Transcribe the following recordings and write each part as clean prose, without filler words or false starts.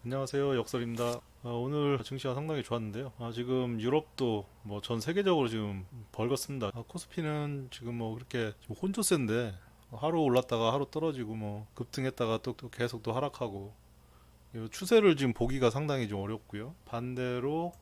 안녕하세요, 역설입니다. 오늘 증시가 상당히 좋았는데요. 지금 유럽도 뭐 전 세계적으로 지금 벌겋습니다. 코스피는 지금 뭐 그렇게 좀 혼조세인데 하루 올랐다가 하루 떨어지고 뭐 급등했다가 또 계속 또 하락하고 이 추세를 지금 보기가 상당히 좀 어렵고요. 반대로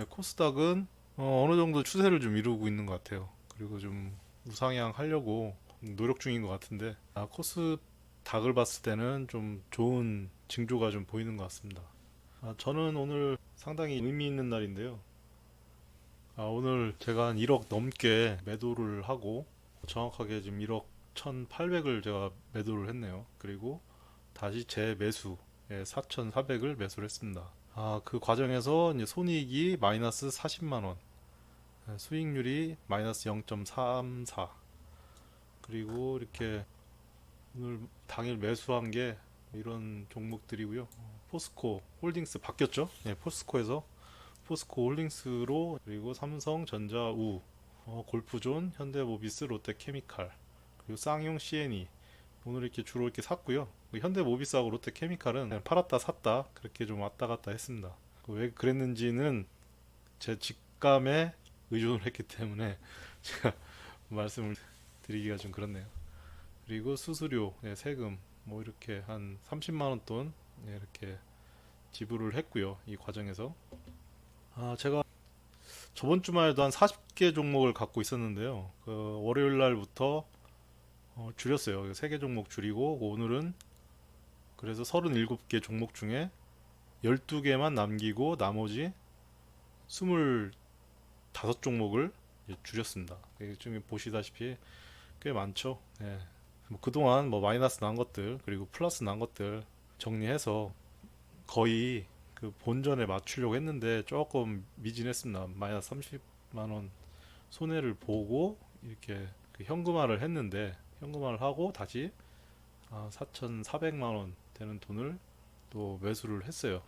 코스닥은 어느 정도 추세를 좀 이루고 있는 것 같아요. 그리고 좀 우상향 하려고 노력 중인 것 같은데 코스닥을 봤을 때는 좀 좋은 징조가 좀 보이는 것 같습니다. 저는 오늘 상당히 의미 있는 날인데요. 오늘 제가 한 1억 넘게 매도를 하고 정확하게 지금 1억 1,800을 제가 매도를 했네요. 그리고 다시 재매수 4,400을 매수를 했습니다. 그 과정에서 이제 손익이 마이너스 40만 원, 수익률이 마이너스 0.34. 그리고 이렇게 오늘 당일 매수한 게 이런 종목들이고요. 포스코 홀딩스 바뀌었죠? 네, 포스코 홀딩스로 그리고 삼성전자 골프존, 현대모비스, 롯데케미칼, 그리고 쌍용 C&E 오늘 이렇게 주로 이렇게 샀고요. 현대모비스하고 롯데케미칼은 그냥 팔았다 샀다 그렇게 좀 왔다 갔다 했습니다. 왜 그랬는지는 제 직감에 의존을 했기 때문에 제가 말씀을 드리기가 좀 그렇네요. 그리고 수수료, 세금 뭐 이렇게 한 30만 원 돈 이렇게 지불을 했고요. 이 과정에서 제가 저번 주말에도 한 40개 종목을 갖고 있었는데요. 그 월요일 날부터 줄였어요. 3개 종목 줄이고 오늘은 그래서 37개 종목 중에 12개만 남기고 나머지 25종목을 줄였습니다. 지금 보시다시피 꽤 많죠. 예. 뭐 그동안 뭐 마이너스 난 것들 그리고 플러스 난 것들 정리해서 거의 그 본전에 맞추려고 했는데 조금 미진했습니다. 마이너스 30만 원 손해를 보고 이렇게 그 현금화를 했는데 현금화를 하고 다시 4,400만 원 되는 돈을 또 매수를 했어요.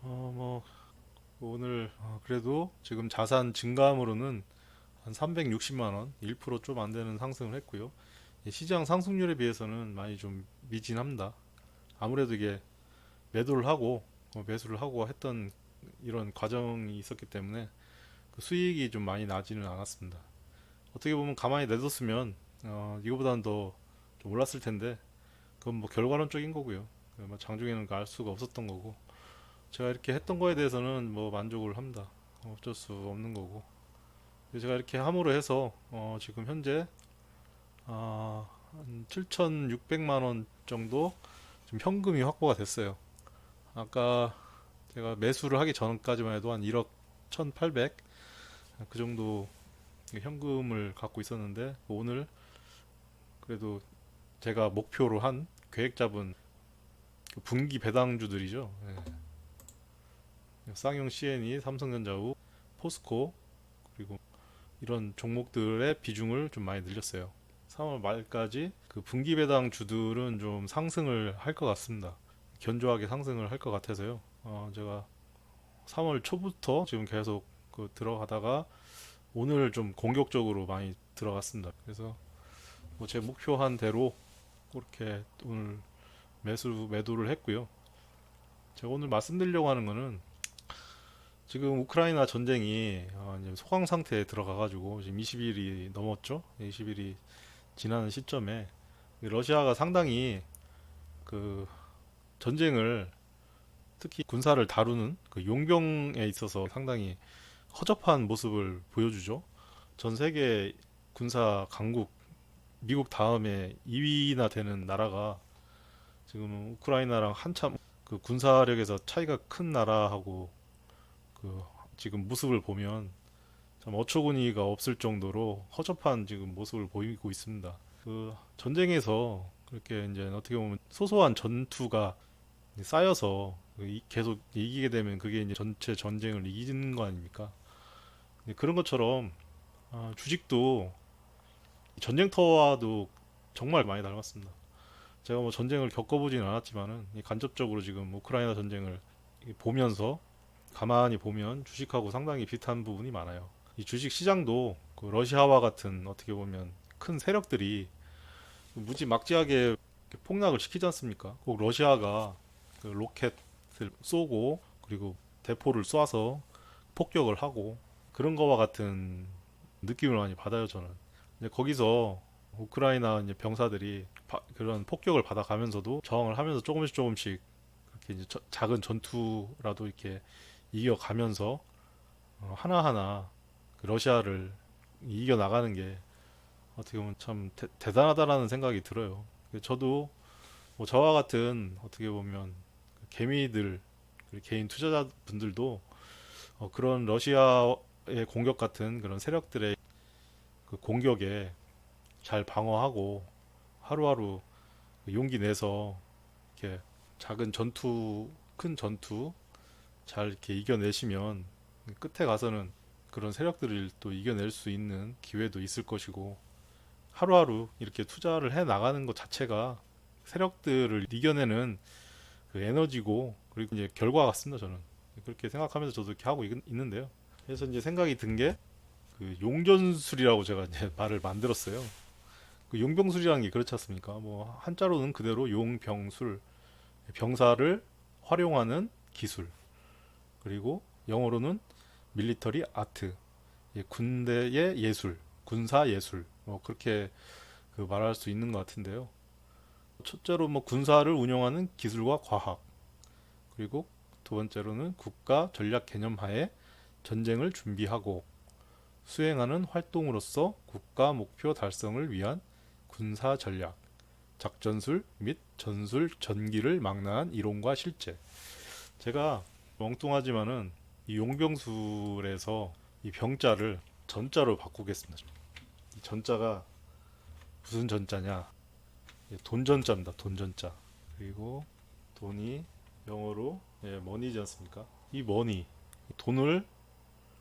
뭐 오늘 그래도 지금 자산 증가함으로는 한 360만 원, 1%좀 안 되는 상승을 했고요. 시장 상승률에 비해서는 많이 좀 미진합니다. 아무래도 이게 매도를 하고 매수를 하고 했던 이런 과정이 있었기 때문에 그 수익이 좀 많이 나지는 않았습니다. 어떻게 보면 가만히 내뒀으면 이거보다는 더 좀 올랐을 텐데 그건 뭐 결과론적인 거고요. 뭐 장중에는 알 수가 없었던 거고 제가 이렇게 했던 거에 대해서는 뭐 만족을 합니다. 어쩔 수 없는 거고 제가 이렇게 함으로 해서 지금 현재 한 7,600만 원 정도 좀 현금이 확보가 됐어요. 아까 제가 매수를 하기 전까지만 해도 한 1억 1,800 그 정도 현금을 갖고 있었는데 오늘 그래도 제가 목표로 한 계획 잡은 그 분기 배당주들이죠. 쌍용 C&E, 삼성전자우, 포스코 그리고 이런 종목들의 비중을 좀 많이 늘렸어요. 3월 말까지 그 분기 배당 주들은 좀 상승을 할 것 같습니다. 견조하게 상승을 할 것 같아서요. 제가 3월 초부터 지금 계속 그 들어가다가 오늘 좀 공격적으로 많이 들어갔습니다. 그래서 뭐 제 목표한 대로 그렇게 오늘 매도를 했고요. 제가 오늘 말씀드리려고 하는 거는 지금 우크라이나 전쟁이 이제 소강 상태에 들어가가지고 지금 20일이 넘었죠. 20일이 지나는 시점에 러시아가 상당히 그 전쟁을 특히 군사를 다루는 그 용병에 있어서 상당히 허접한 모습을 보여주죠. 전 세계 군사 강국 미국 다음에 2위나 되는 나라가 지금 우크라이나랑 한참 그 군사력에서 차이가 큰 나라하고 그 지금 모습을 보면 참 어처구니가 없을 정도로 허접한 지금 모습을 보이고 있습니다. 그 전쟁에서 그렇게 이제 어떻게 보면 소소한 전투가 쌓여서 계속 이기게 되면 그게 이제 전체 전쟁을 이기는 거 아닙니까? 그런 것처럼 주식도 전쟁터와도 정말 많이 닮았습니다. 제가 뭐 전쟁을 겪어보진 않았지만은 간접적으로 지금 우크라이나 전쟁을 보면서 가만히 보면 주식하고 상당히 비슷한 부분이 많아요. 이 주식 시장도 그 러시아와 같은 어떻게 보면 큰 세력들이 무지막지하게 폭락을 시키지 않습니까? 꼭 러시아가 그 로켓 쏘고 그리고 대포를 쏴서 폭격을 하고 그런 거와 같은 느낌을 많이 받아요 저는. 이제 거기서 우크라이나 이제 병사들이 그런 폭격을 받아가면서도 저항을 하면서 조금씩 그렇게 이제 작은 전투라도 이렇게 이겨가면서 하나하나 그 러시아를 이겨 나가는 게 어떻게 보면 참 대단하다라는 생각이 들어요. 저도 뭐 저와 같은 어떻게 보면 개미들 개인 투자자분들도 그런 러시아의 공격 같은 그런 세력들의 그 공격에 잘 방어하고 하루하루 용기 내서 이렇게 작은 전투, 큰 전투 잘 이렇게 이겨내시면 끝에 가서는 그런 세력들을 또 이겨낼 수 있는 기회도 있을 것이고 하루하루 이렇게 투자를 해 나가는 것 자체가 세력들을 이겨내는 그 에너지고 그리고 이제 결과 같습니다 저는. 그렇게 생각하면서 저도 이렇게 하고 있는데요. 그래서 이제 생각이 든 게 그 용전술이라고 제가 이제 말을 만들었어요. 그 용병술이라는 게 그렇지 않습니까? 뭐 한자로는 그대로 용병술, 병사를 활용하는 기술. 그리고 영어로는 밀리터리 아트, 군대의 예술, 군사 예술. 뭐 그렇게 그 말할 수 있는 것 같은데요. 첫째로 뭐 군사를 운영하는 기술과 과학. 그리고 두 번째로는 국가 전략 개념 하에 전쟁을 준비하고 수행하는 활동으로서 국가 목표 달성을 위한 군사 전략, 작전술 및 전술 전기를 망라한 이론과 실제. 제가 멍뚱하지만은 이 용병술에서 이 병자를 전자로 바꾸겠습니다. 이 전자가 무슨 전자냐? 돈 전자입니다. 돈 전자. 그리고 돈이 영어로 머니지 않습니까? 이 머니, 돈을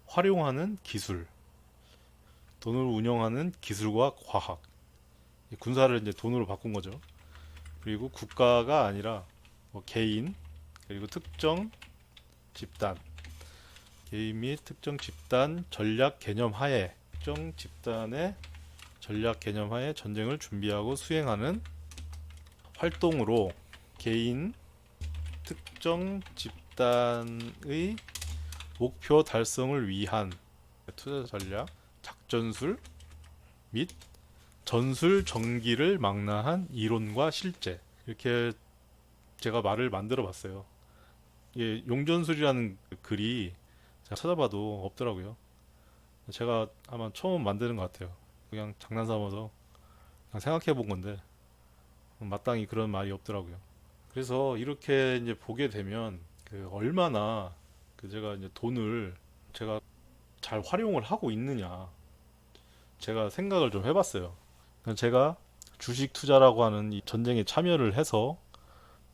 활용하는 기술, 돈을 운영하는 기술과 과학. 군사를 이제 돈으로 바꾼 거죠. 그리고 국가가 아니라 뭐 개인, 그리고 특정 집단, 개인 및 특정 집단 전략 개념 하에 특정 집단의 전략 개념 하에 전쟁을 준비하고 수행하는 활동으로 개인, 특정 집단의 목표 달성을 위한 투자 전략, 작전술 및 전술 전기를 망라한 이론과 실제. 이렇게 제가 말을 만들어 봤어요. 이게 용전술이라는 글이 제가 찾아봐도 없더라고요. 제가 아마 처음 만드는 것 같아요. 그냥 장난삼아서 그냥 생각해 본 건데 마땅히 그런 말이 없더라고요. 그래서 이렇게 이제 보게 되면 그 얼마나 그 제가 이제 돈을 제가 잘 활용을 하고 있느냐 제가 생각을 좀 해봤어요. 제가 주식 투자라고 하는 이 전쟁에 참여를 해서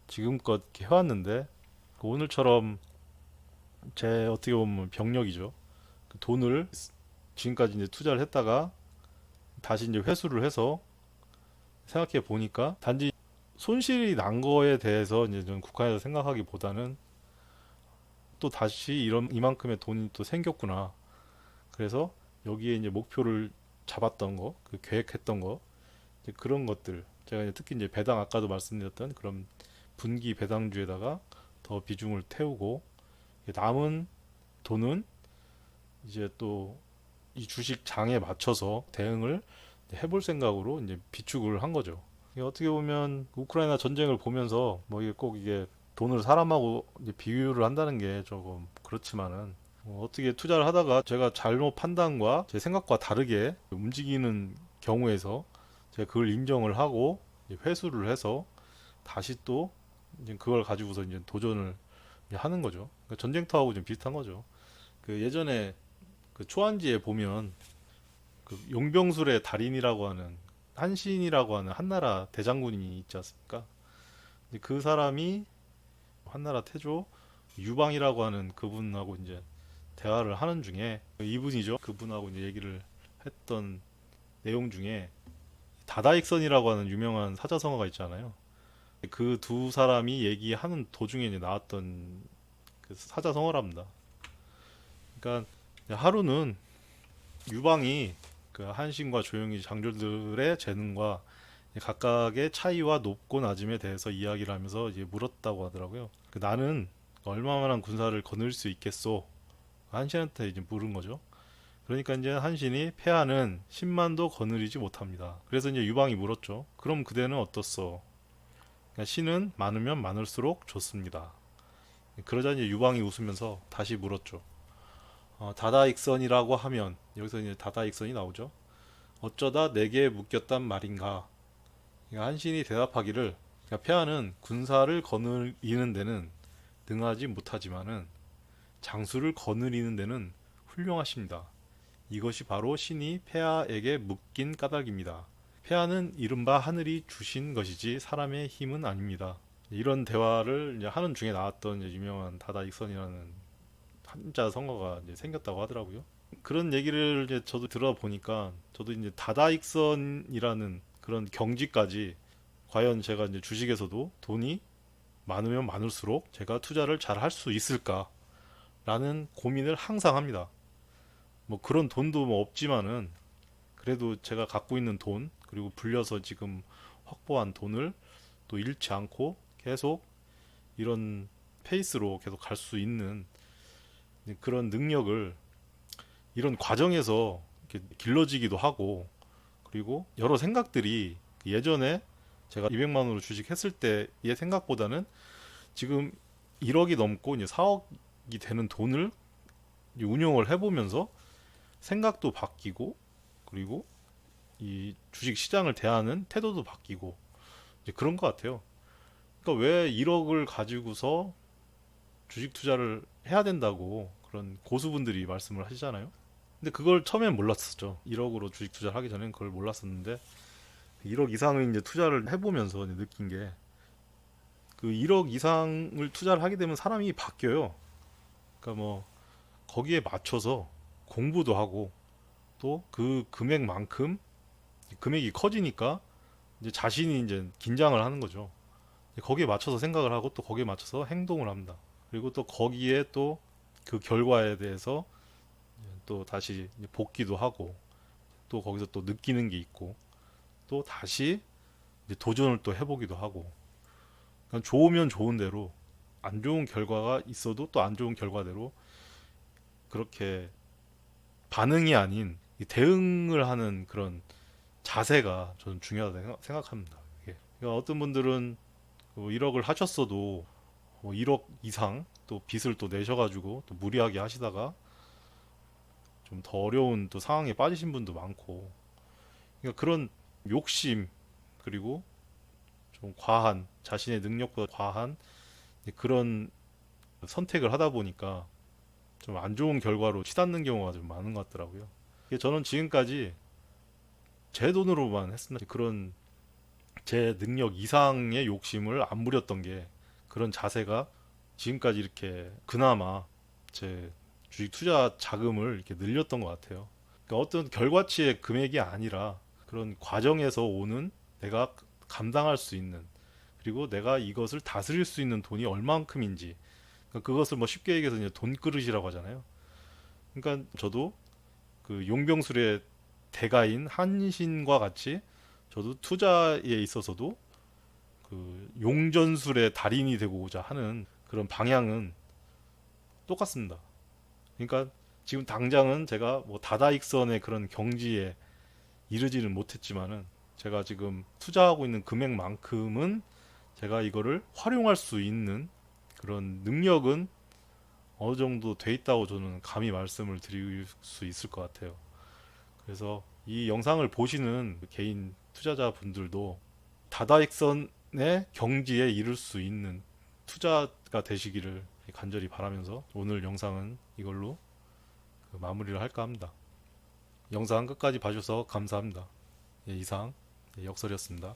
지금껏 이렇게 해왔는데 오늘처럼 제 어떻게 보면 병력이죠. 그 돈을 지금까지 이제 투자를 했다가 다시 이제 회수를 해서 생각해 보니까 단지 손실이 난 거에 대해서 이제 좀 국가에서 생각하기보다는 또 다시 이런 이만큼의 돈이 또 생겼구나. 그래서 여기에 이제 목표를 잡았던 거, 그 계획했던 거, 이제 그런 것들. 제가 이제 특히 이제 배당 아까도 말씀드렸던 그런 분기 배당주에다가 더 비중을 태우고 남은 돈은 이제 또 이 주식 장에 맞춰서 대응을 해볼 생각으로 이제 비축을 한 거죠. 이게 어떻게 보면 우크라이나 전쟁을 보면서 뭐 이게 꼭 이게 돈을 사람하고 이제 비유를 한다는 게 조금 그렇지만은 어떻게 투자를 하다가 제가 잘못 판단과 제 생각과 다르게 움직이는 경우에서 제가 그걸 인정을 하고 이제 회수를 해서 다시 또 이제 그걸 가지고서 이제 도전을 이제 하는 거죠. 그러니까 전쟁터하고 좀 비슷한 거죠. 그 예전에 그 초안지에 보면 그 용병술의 달인이라고 하는 한신이라고 하는 한나라 대장군이 있지 않습니까? 그 사람이 한나라 태조 유방이라고 하는 그분하고 이제 대화를 하는 중에 이분이죠. 그분하고 이제 얘기를 했던 내용 중에 다다익선이라고 하는 유명한 사자성어가 있잖아요. 그 두 사람이 얘기하는 도중에 이제 나왔던 그 사자성어랍니다. 그러니까 하루는 유방이 그 한신과 조용히 장졸들의 재능과 각각의 차이와 높고 낮음에 대해서 이야기를 하면서 이제 물었다고 하더라고요. 나는 얼마만한 군사를 거느릴 수 있겠소? 한신한테 이제 물은 거죠. 그러니까 이제 한신이 패하는 10만도 거느리지 못합니다. 그래서 이제 유방이 물었죠. 그럼 그대는 어떻소? 그러니까 신은 많으면 많을수록 좋습니다. 그러자 이제 유방이 웃으면서 다시 물었죠. 다다익선이라고 하면 여기서 이제 다다익선이 나오죠. 어쩌다 내게 묶였단 말인가? 그러니까 한신이 대답하기를 그러니까 폐하는 군사를 거느리는 데는 능하지 못하지만은 장수를 거느리는 데는 훌륭하십니다. 이것이 바로 신이 폐하에게 묶인 까닭입니다. 폐하는 이른바 하늘이 주신 것이지 사람의 힘은 아닙니다. 이런 대화를 이제 하는 중에 나왔던 이제 유명한 다다익선이라는 한자 성어가 이제 생겼다고 하더라고요. 그런 얘기를 이제 저도 들어보니까 저도 이제 다다익선이라는 그런 경지까지 과연 제가 이제 주식에서도 돈이 많으면 많을수록 제가 투자를 잘 할 수 있을까라는 고민을 항상 합니다. 뭐 그런 돈도 뭐 없지만은 그래도 제가 갖고 있는 돈 그리고 불려서 지금 확보한 돈을 또 잃지 않고 계속 이런 페이스로 계속 갈 수 있는 그런 능력을 이런 과정에서 이렇게 길러지기도 하고 그리고 여러 생각들이 예전에 제가 200만 원으로 주식했을 때의 생각보다는 지금 1억이 넘고 이제 4억이 되는 돈을 운용을 해보면서 생각도 바뀌고 그리고 이 주식 시장을 대하는 태도도 바뀌고 이제 그런 것 같아요. 그러니까 왜 1억을 가지고서 주식 투자를 해야 된다고 그런 고수분들이 말씀을 하시잖아요. 근데 그걸 처음엔 몰랐었죠. 1억으로 주식 투자를 하기 전엔 그걸 몰랐었는데 1억 이상을 이제 투자를 해보면서 이제 느낀 게 그 1억 이상을 투자를 하게 되면 사람이 바뀌어요. 그러니까 뭐 거기에 맞춰서 공부도 하고 또 그 금액만큼 금액이 커지니까 이제 자신이 이제 긴장을 하는 거죠. 거기에 맞춰서 생각을 하고 또 거기에 맞춰서 행동을 합니다. 그리고 또 거기에 또 그 결과에 대해서 또 다시 복기도 하고 또 거기서 또 느끼는 게 있고 또 다시 이제 도전을 또 해보기도 하고 그러니까 좋으면 좋은 대로 안 좋은 결과가 있어도 또 안 좋은 결과대로 그렇게 반응이 아닌 대응을 하는 그런 자세가 저는 중요하다고 생각합니다. 그러니까 어떤 분들은 1억을 하셨어도 1억 이상 또 빚을 또 내셔가지고 또 무리하게 하시다가 좀 더 어려운 또 상황에 빠지신 분도 많고 그러니까 그런 욕심 그리고 좀 과한 자신의 능력보다 과한 그런 선택을 하다 보니까 좀 안 좋은 결과로 치닫는 경우가 좀 많은 것 같더라고요. 저는 지금까지 제 돈으로만 했습니다. 그런 제 능력 이상의 욕심을 안 부렸던 게 그런 자세가 지금까지 이렇게 그나마 제 주식 투자 자금을 이렇게 늘렸던 것 같아요. 그러니까 어떤 결과치의 금액이 아니라 그런 과정에서 오는 내가 감당할 수 있는 그리고 내가 이것을 다스릴 수 있는 돈이 얼만큼인지 그러니까 그것을 뭐 쉽게 얘기해서 이제 돈그릇이라고 하잖아요. 그러니까 저도 그 용병술의 대가인 한신과 같이 저도 투자에 있어서도 그 용전술의 달인이 되고자 하는 그런 방향은 똑같습니다. 그러니까 지금 당장은 제가 뭐 다다익선의 그런 경지에 이르지는 못했지만은 제가 지금 투자하고 있는 금액만큼은 제가 이거를 활용할 수 있는 그런 능력은 어느 정도 돼 있다고 저는 감히 말씀을 드릴 수 있을 것 같아요. 그래서 이 영상을 보시는 개인 투자자분들도 다다익선의 경지에 이를 수 있는 투자가 되시기를 간절히 바라면서 오늘 영상은 이걸로 마무리를 할까 합니다. 영상 끝까지 봐주셔서 감사합니다. 이상 역설이었습니다.